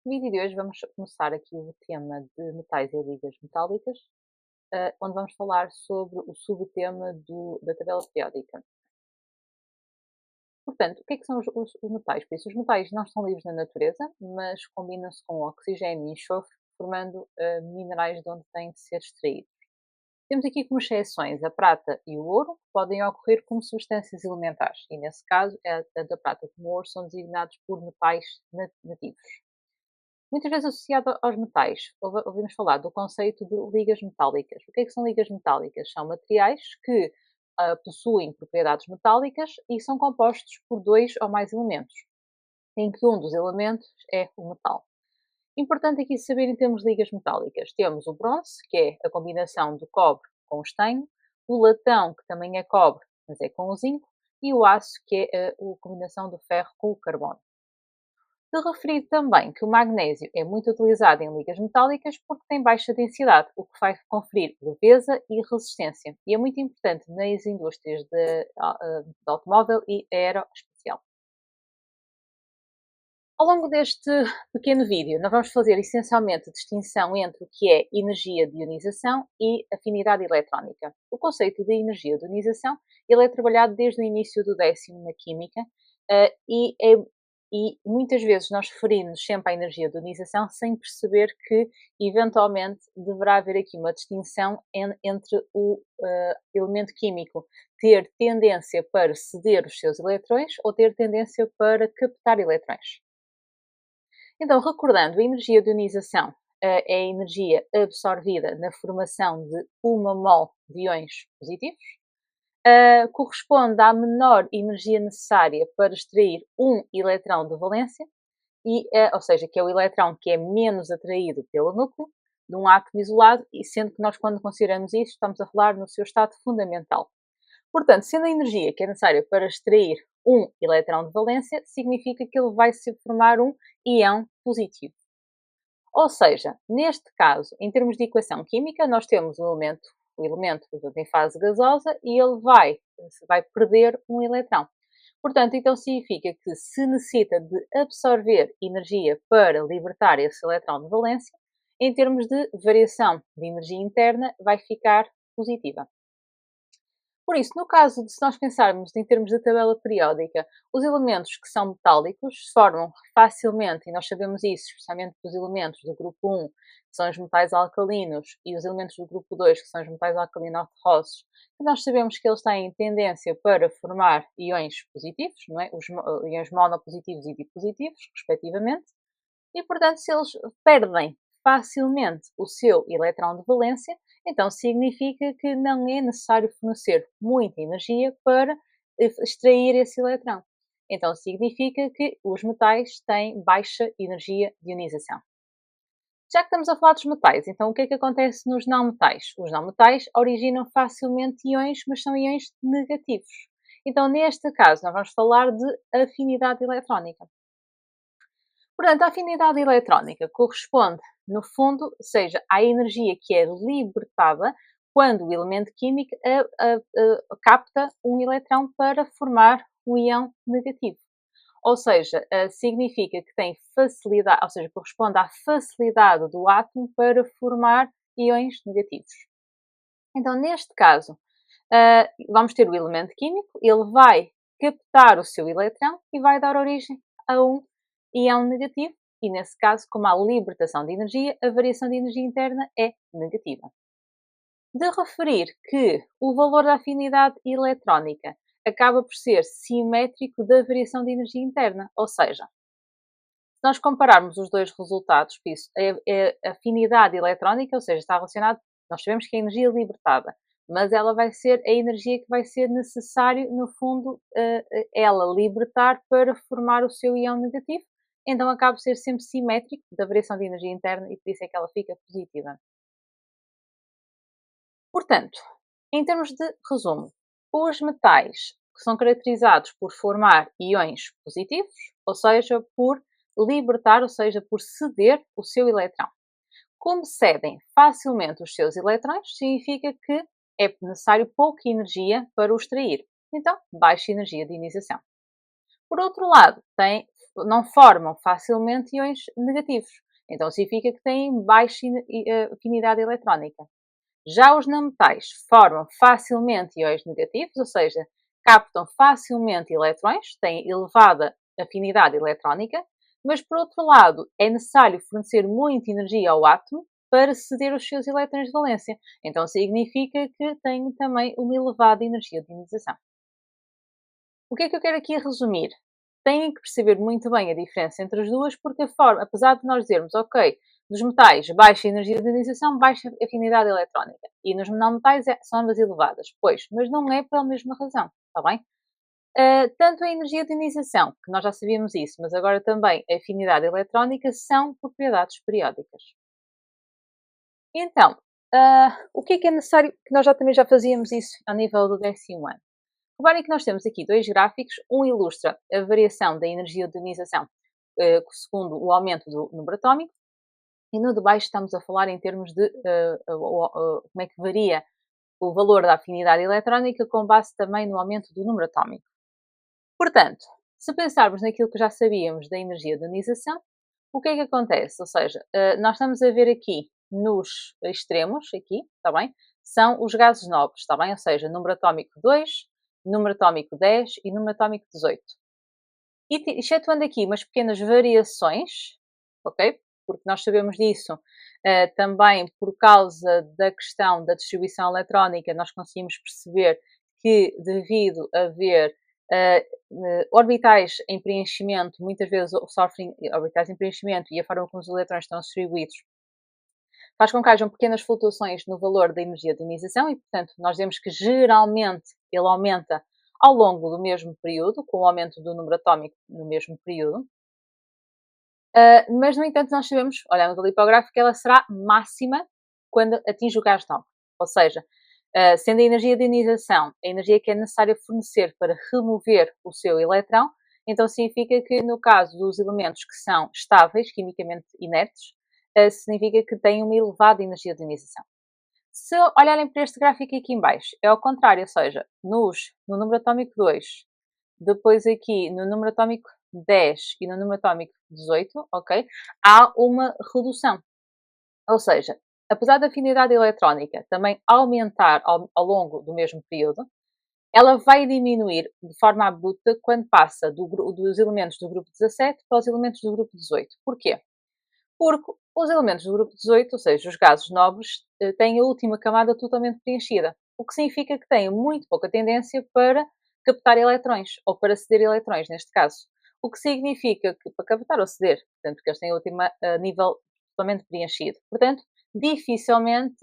No vídeo de hoje vamos começar aqui o tema de metais e ligas metálicas, onde vamos falar sobre o subtema da tabela periódica. Portanto, o que é que são os metais? Por isso, os metais não estão livres na natureza, mas combinam-se com oxigênio e enxofre, formando minerais de onde têm de ser extraídos. Temos aqui como exceções a prata e o ouro, que podem ocorrer como substâncias elementares, e nesse caso, tanto a prata como o ouro são designados por metais nativos. Muitas vezes associado aos metais, ouvimos falar do conceito de ligas metálicas. O que é que são ligas metálicas? São materiais que possuem propriedades metálicas e são compostos por dois ou mais elementos, em que um dos elementos é o metal. Importante aqui saber em termos de ligas metálicas. Temos o bronze, que é a combinação do cobre com o estanho, o latão, que também é cobre, mas é com o zinco, e o aço, que é a combinação do ferro com o carbono. De referir também que o magnésio é muito utilizado em ligas metálicas porque tem baixa densidade, o que vai conferir leveza e resistência. E é muito importante nas indústrias de automóvel e aeroespacial. Ao longo deste pequeno vídeo, nós vamos fazer essencialmente a distinção entre o que é energia de ionização e afinidade eletrónica. O conceito de energia de ionização ele é trabalhado desde o início do décimo na Química e muitas vezes nós referimos sempre à energia de ionização sem perceber que, eventualmente, deverá haver aqui uma distinção entre o elemento químico ter tendência para ceder os seus eletrões ou ter tendência para captar eletrões. Então, recordando, a energia de ionização é a energia absorvida na formação de uma mol de íons positivos, corresponde à menor energia necessária para extrair um eletrão de valência, ou seja, que é o eletrão que é menos atraído pelo núcleo de um átomo isolado, e sendo que nós, quando consideramos isso, estamos a falar no seu estado fundamental. Portanto, sendo a energia que é necessária para extrair um eletrão de valência, significa que ele vai se formar um íon positivo. Ou seja, neste caso, em termos de equação química, nós temos o elemento em fase gasosa e ele vai perder um eletrão. Portanto, então significa que se necessita de absorver energia para libertar esse eletrão de valência, em termos de variação de energia interna, vai ficar positiva. Por isso, no caso de se nós pensarmos em termos de tabela periódica, os elementos que são metálicos se formam facilmente, e nós sabemos isso, especialmente os elementos do grupo 1, que são os metais alcalinos, e os elementos do grupo 2, que são os metais alcalino-terrosos, nós sabemos que eles têm tendência para formar íons positivos, não é? Os íons monopositivos e dipositivos, respectivamente, e, portanto, se eles perdem facilmente o seu eletrão de valência, então significa que não é necessário fornecer muita energia para extrair esse eletrão. Então significa que os metais têm baixa energia de ionização. Já que estamos a falar dos metais, então o que é que acontece nos não-metais? Os não-metais originam facilmente íons, mas são íons negativos. Então, neste caso, nós vamos falar de afinidade eletrónica. Portanto, a afinidade eletrónica corresponde, no fundo, seja à energia que é libertada quando o elemento químico capta um eletrão para formar um íon negativo. Ou seja, significa que tem facilidade, ou seja, corresponde à facilidade do átomo para formar íons negativos. Então, neste caso, vamos ter o elemento químico, ele vai captar o seu eletrão e vai dar origem a um íon negativo, e nesse caso, como há libertação de energia, a variação de energia interna é negativa. De referir que o valor da afinidade eletrónica acaba por ser simétrico da variação de energia interna, ou seja, se nós compararmos os dois resultados, isso é afinidade eletrónica, ou seja, está relacionado, nós sabemos que é a energia libertada, mas ela vai ser a energia que vai ser necessário, no fundo, ela libertar para formar o seu íon negativo, então acaba por ser sempre simétrico da variação de energia interna e por isso é que ela fica positiva. Portanto, em termos de resumo, os metais que são caracterizados por formar íons positivos, ou seja, por libertar, ou seja, por ceder o seu eletrão. Como cedem facilmente os seus eletrões, significa que é necessário pouca energia para o extrair. Então, baixa energia de ionização. Por outro lado, têm não formam facilmente íons negativos. Então significa que têm baixa afinidade eletrónica. Já os não metais formam facilmente íons negativos, ou seja, captam facilmente elétrons, têm elevada afinidade eletrónica, mas por outro lado é necessário fornecer muita energia ao átomo para ceder os seus elétrons de valência. Então significa que têm também uma elevada energia de ionização. O que é que eu quero aqui resumir? Têm que perceber muito bem a diferença entre as duas, porque a forma, apesar de nós dizermos, ok, nos metais baixa energia de ionização, baixa afinidade eletrónica, e nos não metais são ambas elevadas, pois, mas não é pela mesma razão, está bem? Tanto a energia de ionização, que nós já sabíamos isso, mas agora também a afinidade eletrónica são propriedades periódicas. Então, o que é necessário, que nós também já fazíamos isso a nível do 10º ano. Reparem que nós temos aqui dois gráficos, um ilustra a variação da energia de ionização segundo o aumento do número atómico, e no de baixo estamos a falar em termos de como é que varia o valor da afinidade eletrónica com base também no aumento do número atómico. Portanto, se pensarmos naquilo que já sabíamos da energia de ionização, o que é que acontece? Ou seja, nós estamos a ver aqui nos extremos, aqui, está bem? São os gases nobres, está bem? Ou seja, número atómico 2, número atómico 10 e número atómico 18. E excetuando aqui umas pequenas variações, ok? Porque nós sabemos disso, também por causa da questão da distribuição eletrónica, nós conseguimos perceber que devido a haver orbitais em preenchimento, muitas vezes sofrem orbitais em preenchimento e a forma como os elétrons estão distribuídos faz com que hajam pequenas flutuações no valor da energia de ionização e, portanto, nós vemos que geralmente ele aumenta ao longo do mesmo período, com o aumento do número atómico no mesmo período. Mas, no entanto, nós sabemos, olhamos ali para o gráfico, que ela será máxima quando atinge o gás nobre. Ou seja, sendo a energia de ionização a energia que é necessária fornecer para remover o seu eletrão, então significa que, no caso dos elementos que são estáveis, quimicamente inertes, significa que têm uma elevada energia de ionização. Se olharem para este gráfico aqui em baixo, é ao contrário, ou seja, no número atómico 2, depois aqui no número atómico 10 e no número atómico 18, ok? Há uma redução. Ou seja, apesar da afinidade eletrónica também aumentar ao longo do mesmo período, ela vai diminuir de forma abrupta quando passa dos elementos do grupo 17 para os elementos do grupo 18. Porquê? Porque os elementos do grupo 18, ou seja, os gases nobres, têm a última camada totalmente preenchida, o que significa que têm muito pouca tendência para captar eletrões, ou para ceder eletrões, neste caso. O que significa que, para captar ou ceder, portanto, que eles têm o último nível totalmente preenchido. Portanto, dificilmente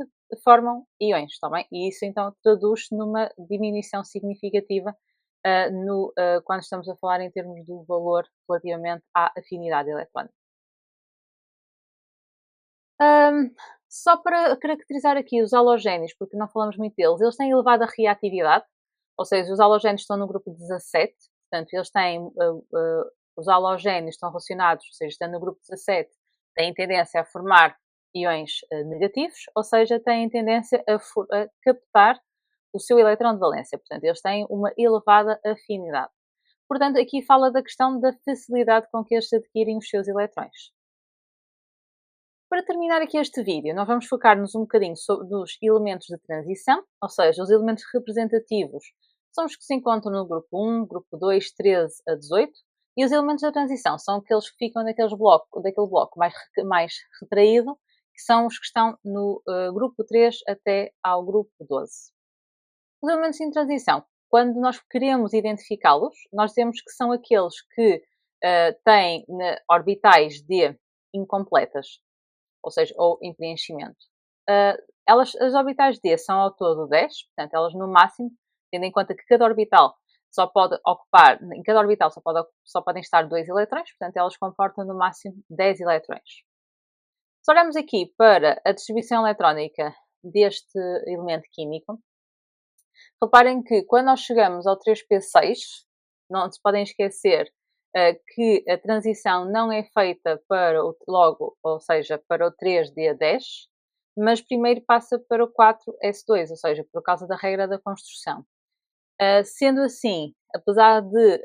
formam íons, está bem? E isso, então, traduz-se numa diminuição significativa quando estamos a falar em termos do valor relativamente à afinidade eletrónica. Só para caracterizar aqui os halogénios, porque não falamos muito deles, eles têm elevada reatividade, ou seja, os halogénios estão no grupo 17, portanto, eles têm, os halogénios estão relacionados, ou seja, estando no grupo 17, têm tendência a formar íons negativos, ou seja, têm tendência a captar o seu eletrão de valência, portanto, eles têm uma elevada afinidade. Portanto, aqui fala da questão da facilidade com que eles adquirem os seus eletrões. Para terminar aqui este vídeo, nós vamos focar-nos um bocadinho nos elementos de transição, ou seja, os elementos representativos são os que se encontram no grupo 1, grupo 2, 13 a 18, e os elementos da transição são aqueles que ficam daquele bloco mais retraído, que são os que estão no grupo 3 até ao grupo 12. Os elementos em transição, quando nós queremos identificá-los, nós dizemos que são aqueles que têm orbitais D incompletas, ou seja, ou em preenchimento. As orbitais D são ao todo 10, portanto, elas no máximo, tendo em conta que cada orbital só pode ocupar, em cada orbital só podem estar 2 eletrões, portanto, elas comportam no máximo 10 eletrões. Se olharmos aqui para a distribuição eletrónica deste elemento químico, reparem que quando nós chegamos ao 3p6, não se podem esquecer que a transição não é feita logo, ou seja, para o 3D10, mas primeiro passa para o 4S2, ou seja, por causa da regra da construção. Sendo assim, apesar de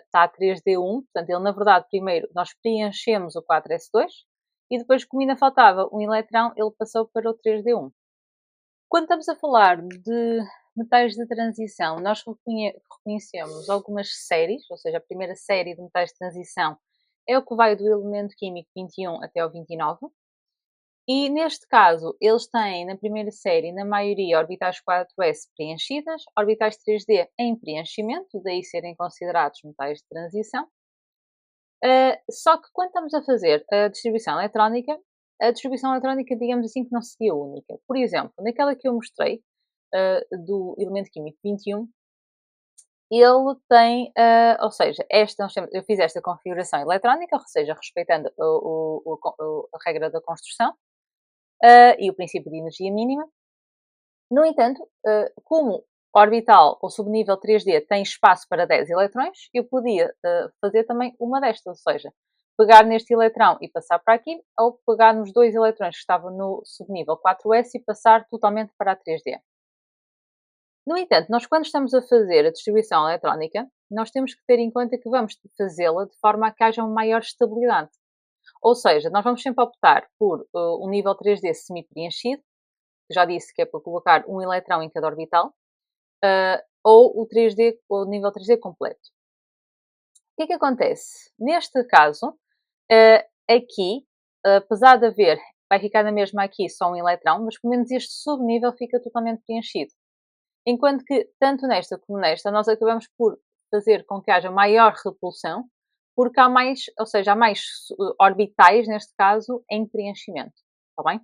estar 3D1, portanto, ele na verdade primeiro nós preenchemos o 4S2 e depois, como ainda faltava um eletrão, ele passou para o 3D1. Quando estamos a falar de metais de transição, nós reconhecemos algumas séries, ou seja, a primeira série de metais de transição é o que vai do elemento químico 21 até ao 29. E neste caso, eles têm na primeira série, na maioria, orbitais 4s preenchidas, orbitais 3D em preenchimento, daí serem considerados metais de transição. Só que quando estamos a fazer a distribuição eletrónica, digamos assim, que não seria única. Por exemplo, naquela que eu mostrei, do elemento químico 21, ele tem, ou seja, eu fiz esta configuração eletrónica, ou seja, respeitando a regra da construção, e o princípio de energia mínima. No entanto, como orbital ou subnível 3D tem espaço para 10 eletrões, eu podia fazer também uma destas, ou seja, pegar neste eletrão e passar para aqui, ou pegar nos dois eletrões que estavam no subnível 4s e passar totalmente para a 3D. No entanto, nós quando estamos a fazer a distribuição eletrónica, nós temos que ter em conta que vamos fazê-la de forma a que haja uma maior estabilidade. Ou seja, nós vamos sempre optar por um nível 3D semi-preenchido, já disse que é para colocar um eletrão em cada orbital, ou o 3D, ou o nível 3D completo. O que é que acontece? Neste caso, aqui, apesar de haver, vai ficar na mesma aqui só um eletrão, mas pelo menos este subnível fica totalmente preenchido. Enquanto que, tanto nesta como nesta, nós acabamos por fazer com que haja maior repulsão, porque há mais, ou seja, há mais orbitais, neste caso, em preenchimento. Está bem?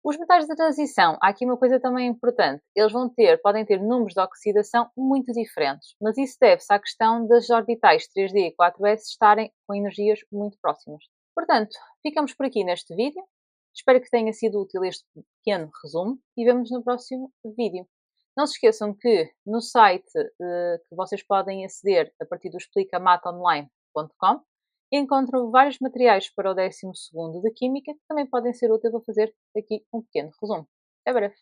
Os metais de transição, há aqui uma coisa também importante. Eles podem ter números de oxidação muito diferentes, mas isso deve-se à questão das orbitais 3D e 4s estarem com energias muito próximas. Portanto, ficamos por aqui neste vídeo. Espero que tenha sido útil este pequeno resumo e vemos no próximo vídeo. Não se esqueçam que no site que vocês podem aceder a partir do explicamatonline.com encontram vários materiais para o 12º de Química que também podem ser úteis a fazer aqui um pequeno resumo. Até breve!